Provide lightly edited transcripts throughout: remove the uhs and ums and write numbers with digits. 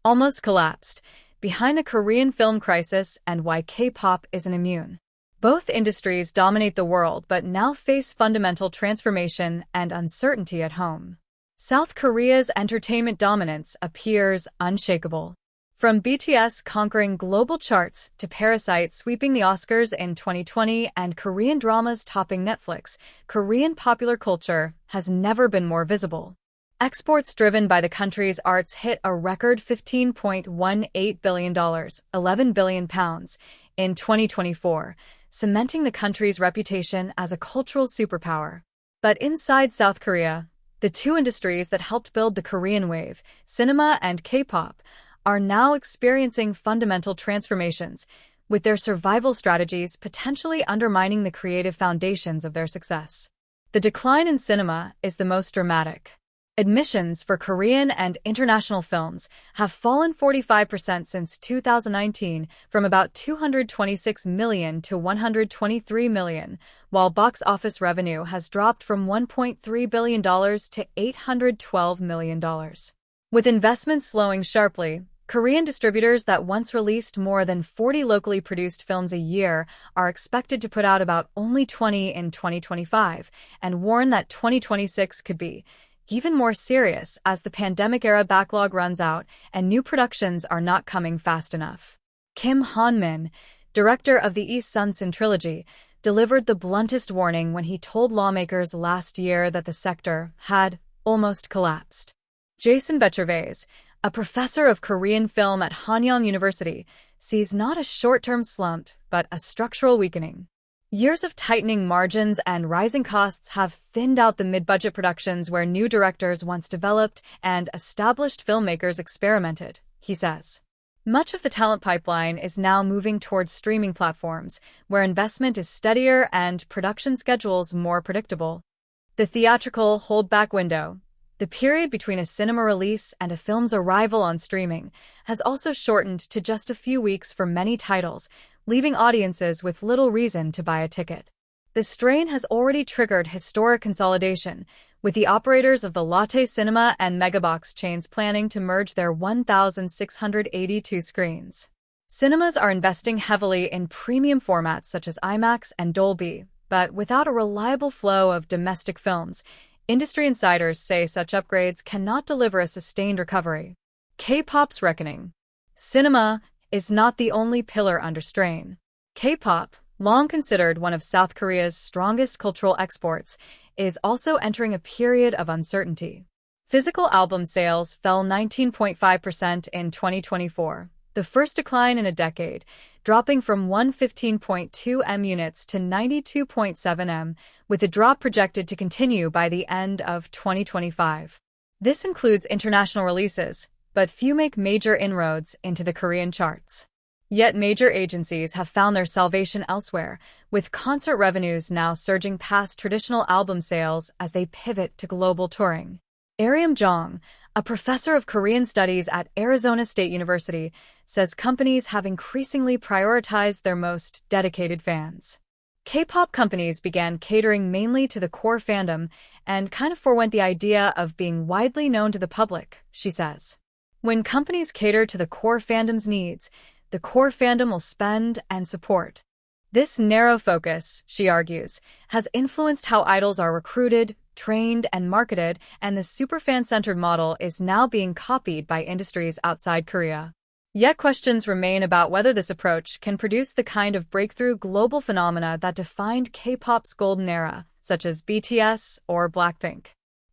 almost collapsed, behind the Korean film crisis and why K-pop isn't immune. Both industries dominate the world but now face fundamental transformation and uncertainty at home. South Korea's entertainment dominance appears unshakable. From BTS conquering global charts to Parasite sweeping the Oscars in 2020 and Korean dramas topping Netflix, Korean popular culture has never been more visible. Exports driven by the country's arts hit a record $15.18 billion, £11 billion, in 2024, cementing the country's reputation as a cultural superpower. But inside South Korea, the two industries that helped build the Korean wave, cinema and K-pop, are now experiencing fundamental transformations, with their survival strategies potentially undermining the creative foundations of their success. The decline in cinema is the most dramatic. Admissions for Korean and international films have fallen 45% since 2019, from about 226 million to 123 million, while box office revenue has dropped from $1.3 billion to $812 million. With investments slowing sharply, Korean distributors that once released more than 40 locally produced films a year are expected to put out about only 20 in 2025, and warn that 2026 could be even more serious as the pandemic-era backlog runs out and new productions are not coming fast enough. Kim Han-min, director of the Lee Sun-sin trilogy, delivered the bluntest warning when he told lawmakers last year that the sector had almost collapsed. Jason Bechervaise, a professor of Korean film at Hanyang University, sees not a short-term slump, but a structural weakening. Years of tightening margins and rising costs have thinned out the mid-budget productions where new directors once developed and established filmmakers experimented, he says. Much of the talent pipeline is now moving towards streaming platforms, where investment is steadier and production schedules more predictable. The theatrical hold-back window, the period between a cinema release and a film's arrival on streaming, has also shortened to just a few weeks for many titles, leaving audiences with little reason to buy a ticket. The strain has already triggered historic consolidation, with the operators of the Lotte Cinema and Megabox chains planning to merge their 1,682 screens. Cinemas are investing heavily in premium formats such as IMAX and Dolby, but without a reliable flow of domestic films, industry insiders say such upgrades cannot deliver a sustained recovery. K-pop's reckoning. Cinema is not the only pillar under strain. K-pop, long considered one of South Korea's strongest cultural exports, is also entering a period of uncertainty. Physical album sales fell 19.5% in 2024, the first decline in a decade, dropping from 115.2 M units to 92.7 M, with the drop projected to continue by the end of 2025. This includes international releases, but few make major inroads into the Korean charts. Yet major agencies have found their salvation elsewhere, with concert revenues now surging past traditional album sales as they pivot to global touring. Ariam Jong, a professor of Korean studies at Arizona State University, says companies have increasingly prioritized their most dedicated fans. K-pop companies began catering mainly to the core fandom and kind of forewent the idea of being widely known to the public, she says. When companies cater to the core fandom's needs, the core fandom will spend and support. This narrow focus, she argues, has influenced how idols are recruited, trained, and marketed, and the superfan-centered model is now being copied by industries outside Korea. Yet questions remain about whether this approach can produce the kind of breakthrough global phenomena that defined K-pop's golden era, such as BTS or Blackpink.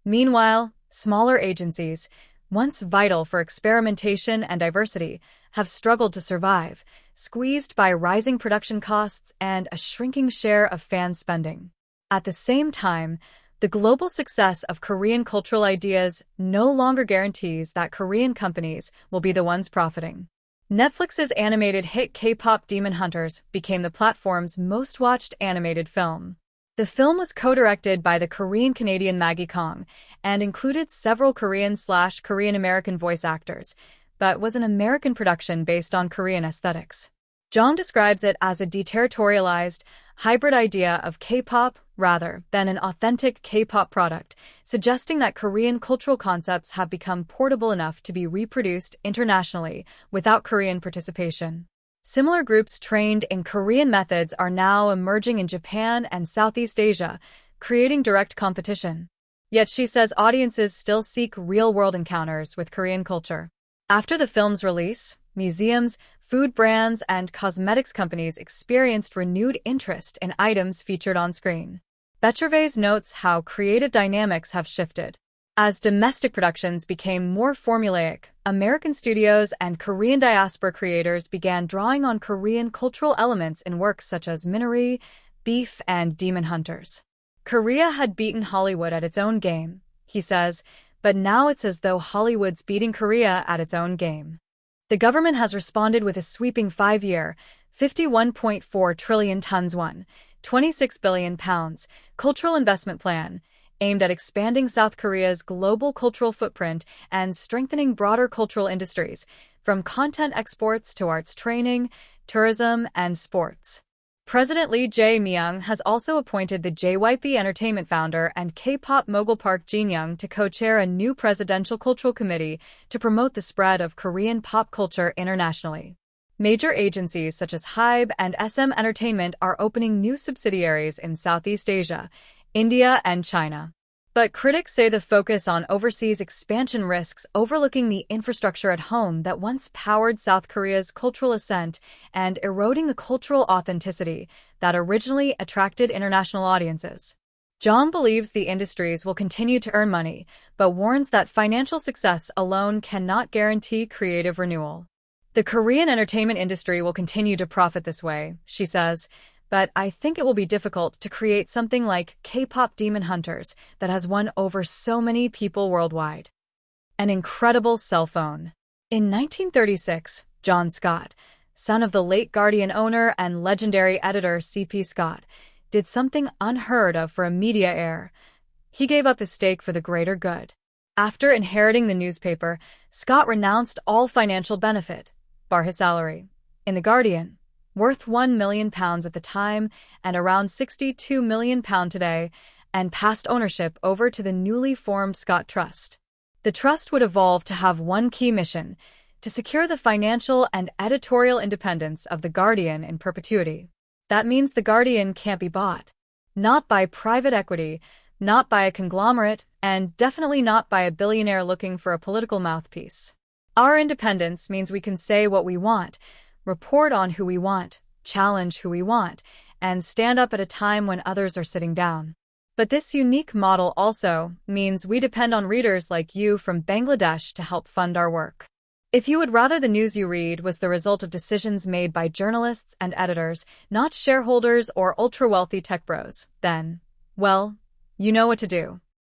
Meanwhile, smaller agencies, once vital for experimentation and diversity, have struggled to survive, squeezed by rising production costs and a shrinking share of fan spending. At the same time, the global success of Korean cultural ideas no longer guarantees that Korean companies will be the ones profiting. Netflix's animated hit K-pop Demon Hunters became the platform's most-watched animated film. The film was co-directed by the Korean-Canadian Maggie Kong and included several Korean/Korean-American voice actors, but was an American production based on Korean aesthetics. John describes it as a deterritorialized, hybrid idea of K-pop rather than an authentic K-pop product, suggesting that Korean cultural concepts have become portable enough to be reproduced internationally without Korean participation. Similar groups trained in Korean methods are now emerging in Japan and Southeast Asia, creating direct competition. Yet she says audiences still seek real-world encounters with Korean culture. After the film's release, museums, food brands, and cosmetics companies experienced renewed interest in items featured on screen. Bechervaise notes how creative dynamics have shifted. As domestic productions became more formulaic, American studios and Korean diaspora creators began drawing on Korean cultural elements in works such as Minari, Beef, and Demon Hunters. Korea had beaten Hollywood at its own game, he says, but now it's as though Hollywood's beating Korea at its own game. The government has responded with a sweeping 5-year, 51.4 trillion tons won, £26 billion cultural investment plan, aimed at expanding South Korea's global cultural footprint and strengthening broader cultural industries, from content exports to arts training, tourism, and sports. President Lee Jae-myung has also appointed the JYP Entertainment founder and K-pop mogul Park Jin-young to co-chair a new presidential cultural committee to promote the spread of Korean pop culture internationally. Major agencies such as HYBE and SM Entertainment are opening new subsidiaries in Southeast Asia, India, and China. But critics say the focus on overseas expansion risks overlooking the infrastructure at home that once powered South Korea's cultural ascent and eroding the cultural authenticity that originally attracted international audiences. John believes the industries will continue to earn money, but warns that financial success alone cannot guarantee creative renewal. The Korean entertainment industry will continue to profit this way, she says, but I think it will be difficult to create something like K-pop Demon Hunters that has won over so many people worldwide. An incredible cell phone. In 1936, John Scott, son of the late Guardian owner and legendary editor C.P. Scott, did something unheard of for a media heir. He gave up his stake for the greater good. After inheriting the newspaper, Scott renounced all financial benefit, bar his salary, in The Guardian, worth £1 million at the time and around £62 million today, and passed ownership over to the newly formed Scott Trust. The trust would evolve to have one key mission: to secure the financial and editorial independence of The Guardian in perpetuity. That means The Guardian can't be bought. Not by private equity, not by a conglomerate, and definitely not by a billionaire looking for a political mouthpiece. Our independence means we can say what we want, report on who we want, challenge who we want, and stand up at a time when others are sitting down. But this unique model also means we depend on readers like you from Bangladesh to help fund our work. If you would rather the news you read was the result of decisions made by journalists and editors, not shareholders or ultra-wealthy tech bros, then, well, you know what to do.